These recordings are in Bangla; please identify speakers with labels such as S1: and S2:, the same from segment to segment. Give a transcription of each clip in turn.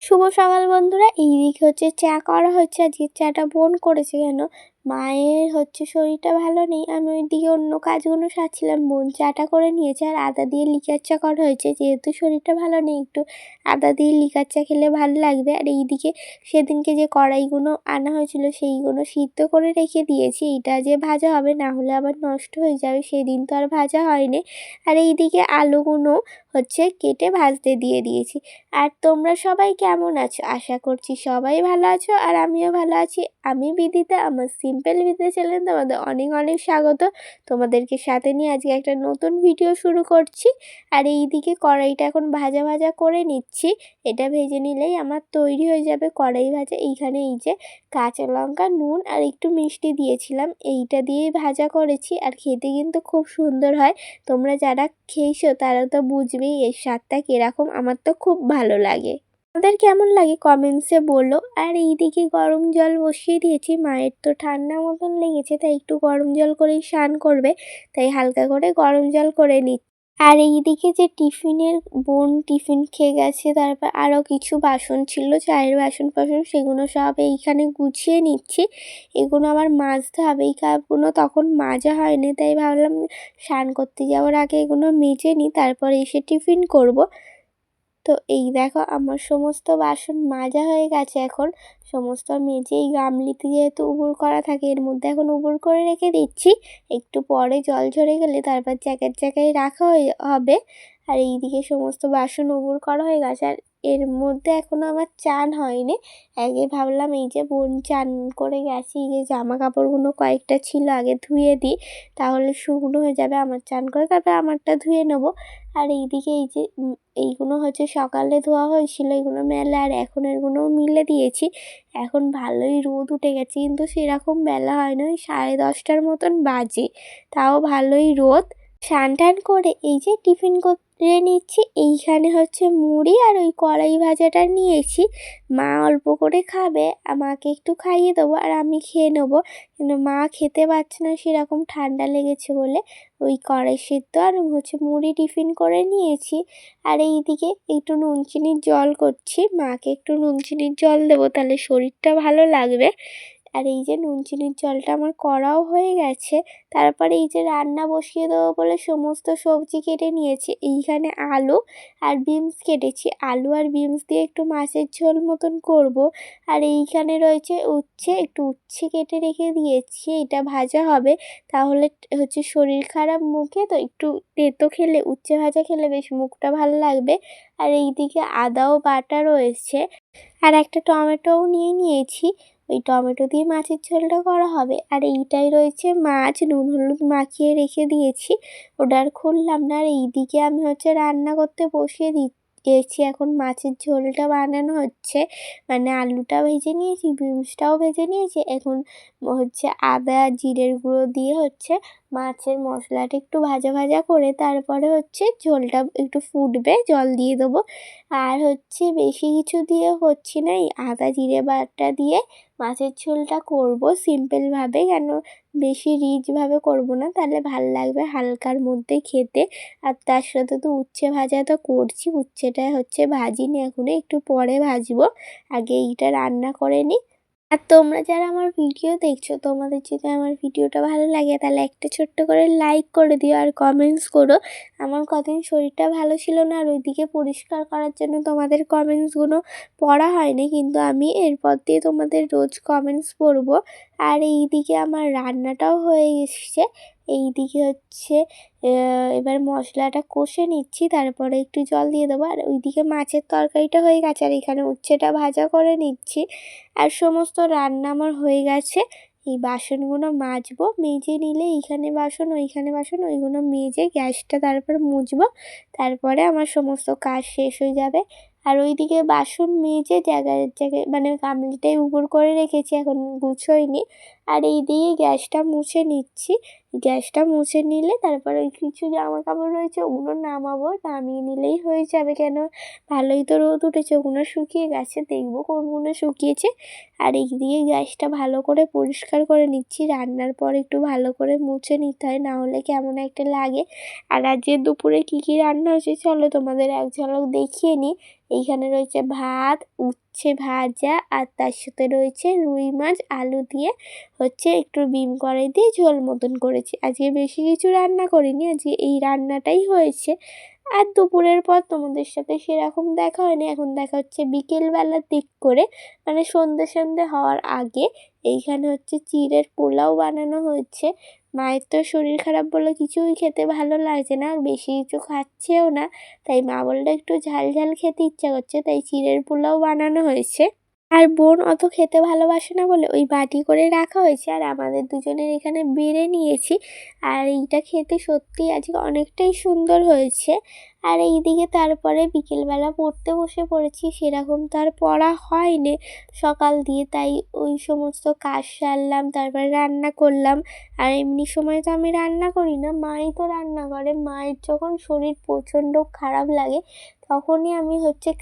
S1: শুভ সকাল বন্ধুরা। এইদিকে হচ্ছে চা করা হচ্ছে। আজকে চাটা বোন করেছে। কেন মায়ের হচ্ছে শরীরটা ভালো নেই, আমি ওইদিকে অন্য কাজগুলো সারছিলাম। বোন চাটা করে নিয়েছে আর আদা দিয়ে লিকার চা করা হয়েছে। যেহেতু শরীরটা ভালো নেই, একটু আদা দিয়ে লিকার চা খেলে ভালো লাগবে। আর এইদিকে সেদিনকে যে কড়াইগুলো আনা হয়েছিল সেইগুলো সিদ্ধ করে রেখে দিয়েছি। এইটা যে ভাজা হবে, না হলে আবার নষ্ট হয়ে যাবে, সেদিন তো আর ভাজা হয়নি। আর এইদিকে আলুগুলো হচ্ছে কেটে ভাজতে দিয়ে দিয়েছি। আর তোমরা সবাই কেমন আছো? আশা করছি সবাই ভালো আছো আর আমিও ভালো আছি। আমি বিদিতা, আমার সিম্পল বিদিতা চ্যানেলে তোমাদের অনেক অনেক স্বাগত। তোমাদেরকে সাথে নিয়ে আজকে একটা নতুন ভিডিও শুরু করছি। আর এইদিকে কড়াইটা এখন ভাজা ভাজা করে নিচ্ছি। এটা ভেজে নিলেই আমার তৈরি হয়ে যাবে কড়াই ভাজা। এইখানে এই যে কাঁচা লঙ্কা, নুন আর একটু মিষ্টি দিয়েছিলাম, এইটা দিয়েই ভাজা করেছি। আর খেতে কিন্তু খুব সুন্দর হয়। তোমরা যারা খেয়েছো তারা তো বুঝবেই এর স্বাদটা কীরকম। আমার তো খুব ভালো লাগে। তোমাদের কেমন লাগে কমেন্টসে বলো। আর এইদিকে গরম জল বসিয়ে দিয়েছি। মায়ের তো ঠান্ডা মতন লেগেছে, তাই একটু গরম জল করেই স্নান করবে, তাই হালকা করে গরম জল করে নিচ্ছি। আর এইদিকে যে বোন টিফিন খেয়ে গেছে, তারপর আরও কিছু বাসন ছিল, চায়ের বাসন সেগুলো সব এইখানে গুছিয়ে নিচ্ছি। এগুলো আবার মাজতে হবে। এই কাপগুলো তখন মাজা হয়নি, তাই ভাবলাম স্নান করতে যাওয়ার আগে এগুলো মেজে নিই, তারপর এসে টিফিন করব। তো এই দেখো আমার সমস্ত বাসন মাজা হয়ে গেছে। এখন সমস্ত মেজে এই গামলিতে যেহেতু উবুর করা থাকে, এর মধ্যে এখন উবুর করে রেখে দিচ্ছি। একটু পরে জল ঝরে গেলে তারপর জায়গায় রাখা হবে। আর এইদিকে সমস্ত বাসন উবুর করা হয়ে গেছে। আর এর মধ্যে এখনও আমার চান হয়নি। আগে ভাবলাম এই যে বোন চান করে গেছি, এই যে জামা কাপড়গুলো কয়েকটা ছিল আগে ধুয়ে দিই, তাহলে শুকনো হয়ে যাবে। আমার চান করে তারপর আমারটা ধুয়ে নেবো। আর এইদিকে এই যে এইগুলো হচ্ছে সকালে ধোয়া হয়েছিল, এগুলো মেলা, আর এখন এগুলোও মিলে দিয়েছি। এখন ভালোই রোদ উঠে গেছে, কিন্তু সেরকম বেলা হয় না, ওই 10:30টার মতন বাজে, তাও ভালোই রোদ। স্নান টান করে এই যে টিফিন করে নিচ্ছি। এইখানে হচ্ছে মুড়ি আর ওই কড়াই ভাজাটা নিয়েছি। মা অল্প করে খাবে, মাকে একটু খাইয়ে দেবো আর আমি খেয়ে নেবো। কিন্তু মা খেতে পারছে না সেরকম, ঠান্ডা লেগেছে বলে। ওই কড়াই সিদ্ধ আর হচ্ছে মুড়ি টিফিন করে নিয়েছি। আর এইদিকে একটু নুন চিনির জল করছি, মাকে একটু নুন চিনির জল দেবো, তাহলে শরীরটা ভালো লাগবে। আর এই যে নুন চিনির জলটা আমার করাও হয়ে গেছে। তারপরে এই যে রান্না বসিয়ে দেবো বলে সমস্ত সবজি কেটে নিয়েছি। এইখানে আলু আর বিনস কেটেছি, আলু আর বিনস দিয়ে একটু মাছের ঝোল মতন করব। আর এইখানে রয়েছে উচ্ছে, একটু উচ্ছে কেটে রেখে দিয়েছি, এটা ভাজা হবে। তাহলে হচ্ছে শরীর খারাপ মুখে তো একটু তেতো খেলে, উচ্ছে ভাজা খেলে বেশ মুখটা ভালো লাগবে। আর এইদিকে আদাও বাটা রয়েছে। আর একটা টমেটোও নিয়েছি, ওই টমেটো দিয়ে মাছের ঝোলটা করা হবে। আর এইটাই রয়েছে মাছ, নুন হলুদ মাখিয়ে রেখে দিয়েছি, ওটা আর খুললাম না। আর এইদিকে আমি হচ্ছে রান্না করতে বসিয়ে দিয়েছি, এখন মাছের ঝোলটা বানানো হচ্ছে। মানে আলুটা ভেজে নিয়েছি, বিনসটাও ভেজে নিয়েছি। এখন হচ্ছে আদা জিরের গুঁড়ো দিয়ে হচ্ছে মাছের মশলাটা একটু ভাজা ভাজা করে তারপরে হচ্ছে ঝোলটা একটু ফুটবে, জল দিয়ে দেবো। আর হচ্ছে বেশি কিছু দিয়ে হচ্ছে না, এই আদা জিরে বাটা দিয়ে মাছের ঝোলটা করব সিম্পলভাবে, কেন বেশি রিচভাবে করব না, তাহলে ভাল লাগবে হালকার মধ্যে খেতে। আর তার সাথে তো উচ্ছে ভাজা তো করছি, উচ্ছেটা হচ্ছে ভাজিনি এখনও, একটু পরে ভাজবো। আগে এইটা রান্না করে নিই। আর তোমরা যারা আমার ভিডিও দেখছো, তোমাদের যদি আমার ভিডিওটা ভালো লাগে তাহলে একটা ছোট্ট করে লাইক করে দিও আর কমেন্টস করো। আমার কদিন শরীরটা ভালো ছিল না, আর ওইদিকে পরিষ্কার করার জন্য তোমাদের কমেন্টসগুলো পড়া হয়নি, কিন্তু আমি এরপর দিয়ে তোমাদের রোজ কমেন্টস পড়বো। আর এইদিকে আমার রান্নাটাও হয়ে এসছে। এইদিকে হচ্ছে এবার মশলাটা কষে নিচ্ছি, তারপরে একটু জল দিয়ে দেবো। আর ওইদিকে মাছের তরকারিটা হয়ে গেছে, আর এখানে উচ্ছেটা ভাজা করে নিচ্ছি। আর সমস্ত রান্না আমার হয়ে গেছে। এই বাসনগুলো মাজবো, মেজে নিলে এইখানে বাসন ওইখানে বাসন, ওইগুলো মেজে গ্যাসটা তারপর মুছবো, তারপরে আমার সমস্ত কাজ শেষ হয়ে যাবে। আর ওইদিকে বাসন মেজে জায়গায় মানে গামলিটাই উপর করে রেখেছি, এখন গুছোইনি। আর এই দিয়ে গ্যাসটা মুছে নিচ্ছি। গ্যাসটা মুছে নিলে তারপরে ওই কিছু জামা কাপড় রয়েছে ওগুলো নামাবো, নামিয়ে নিলেই হয়ে যাবে। কেন ভালোই তো রোদ উঠেছে, ওগুলো শুকিয়ে গেছে, দেখবো কোনগুলো শুকিয়েছে। আর এই দিয়ে গ্যাসটা ভালো করে পরিষ্কার করে নিচ্ছি। রান্নার পর একটু ভালো করে মুছে নিতে হয়, না হলে কেমন একটা লাগে। আর আজকে দুপুরে কী কী রান্না হয়েছে চলো তোমাদের এক ঝলক দেখিয়ে নিই। এইখানে রয়েছে ভাত, উচ্ছে ভাজা, আর তার সাথে রয়েছে রুই মাছ আলু দিয়ে একটু বিম কড়াই দিয়ে ঝোল মতন করেছি। আজকে বেশি কিছু রান্না করিনি, আজকে এই রান্নাটাই হয়েছে। আর দুপুরের পর তোমাদের সাথে সেরকম দেখা হয়নি, এখন দেখা হচ্ছে বিকেলবেলার দিক করে, মানে সন্ধ্যে সন্ধ্যে হওয়ার আগে। এইখানে চিড়ের পোলাও বানানো হয়েছে। মায়ের তো শরীর খারাপ বলে কিছুই খেতে ভালো লাগছে না, আর বেশি কিছু খাচ্ছেও না, তাই মা বললো একটু ঝাল ঝাল খেতে ইচ্ছা করছে, তাই চিড়ের পোলাও বানানো হয়েছে। আর বোন অত খেতে ভালোবাসে না বলে ওই বাটি করে রাখা হয়েছে, আর আমাদের দুজনের এখানে বেড়ে নিয়েছি। আর এইটা খেতে সত্যিই আজকে অনেকটাই সুন্দর হয়েছে। আর এইদিকে তারপরে বিকেলবেলা পড়তে বসে পড়েছি, সেরকম তো আর পড়া হয়নি সকাল দিয়ে, তাই ওই সমস্ত কাজ সারলাম, তারপরে রান্না করলাম। আর এমনি সময় তো আমি রান্না করি না, মাই তো রান্না করে। মায়ের যখন শরীর প্রচণ্ড খারাপ লাগে তখনই আমি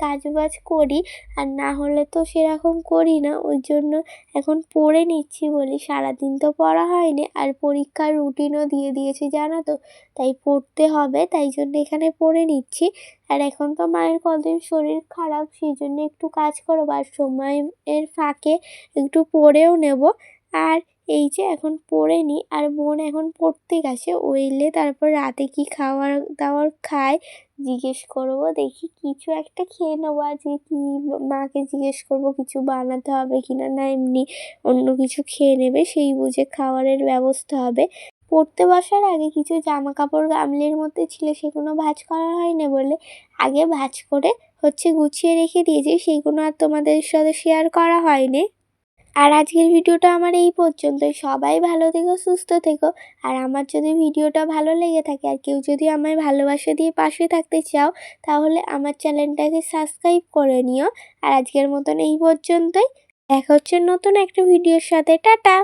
S1: কাজ বাজ করি, আর না হলে তো সেরকম করি না। ওই জন্য এখন পড়ে নিচ্ছি বলি, সারাদিন তো পড়া হয়নি, আর পরীক্ষার রুটিনও দিয়ে দিয়েছি জানো তো, তাই পড়তে হবে, তাই জন্য এখানে পড়ে নিচ্ছি। আর এখন তো মায়ের কদিন শরীর খারাপ, সেই জন্য একটু কাজ করবো, আর সময়ের ফাঁকে একটু পড়েও নেব। আর এই যে এখন পড়ে নিই, আর বোন এখন পড়তে গেছে, ও এলে তারপর রাতে কি খাওয়ার দাওয়ার খায় জিজ্ঞেস করবো, দেখি কিছু একটা খেয়ে নেবো। আজকে কি মাকে জিজ্ঞেস করবো কিছু বানাতে হবে কিনা, না এমনি অন্য কিছু খেয়ে নেবে, সেই বুঝে খাবারের ব্যবস্থা হবে। পড়তে বসার আগে কিছু জামা কাপড় গামলির মধ্যে ছিল, সেগুলো ভাঁজ করা হয়নি বলে আগে ভাঁজ করে গুছিয়ে রেখে দিয়েছি, সেইগুলো আর তোমাদের সাথে শেয়ার করা হয়নি। আর আজকের ভিডিওটা আমার এই পর্যন্তই। সবাই ভালো থেকো, সুস্থ থেকো। আর আমার যদি ভিডিওটা ভালো লেগে থাকে আর কেউ যদি আমায় ভালোবাসা দিয়ে পাশে থাকতে চাও, তাহলে আমার চ্যানেলটাকে সাবস্ক্রাইব করে নিও। আর আজকের মতন এই পর্যন্তই, দেখা হচ্ছে নতুন একটা ভিডিওর সাথে। টাটা।